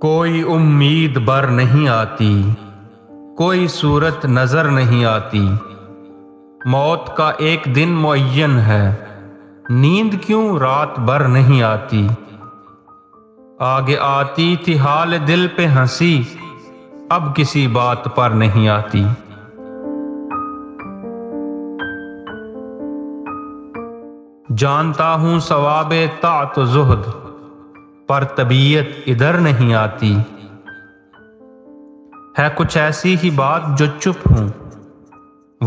कोई उम्मीद बर नहीं आती, कोई सूरत नजर नहीं आती। मौत का एक दिन मुअय्यन है, नींद क्यों रात भर नहीं आती। आगे आती थी हाल दिल पे हंसी, अब किसी बात पर नहीं आती। जानता हूं सवाबे ताअत ज़ुहद, पर तबीयत इधर नहीं आती। है कुछ ऐसी ही बात जो चुप हूं,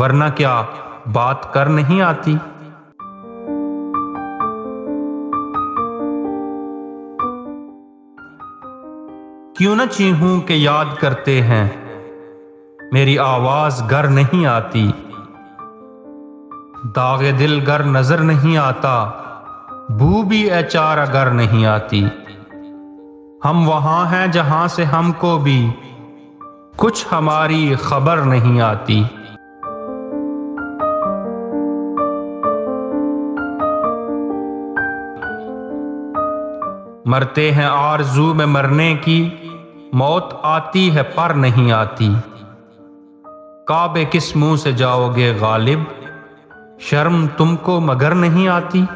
वरना क्या बात कर नहीं आती। क्यों न चीहूं के याद करते हैं, मेरी आवाज घर नहीं आती। दागे दिल घर नजर नहीं आता, बू भी ऐचार अगर नहीं आती। हम वहां हैं जहां से हमको भी कुछ हमारी खबर नहीं आती। मरते हैं आरज़ू में मरने की, मौत आती है पर नहीं आती। काबे किस मुंह से जाओगे गालिब, शर्म तुमको मगर नहीं आती।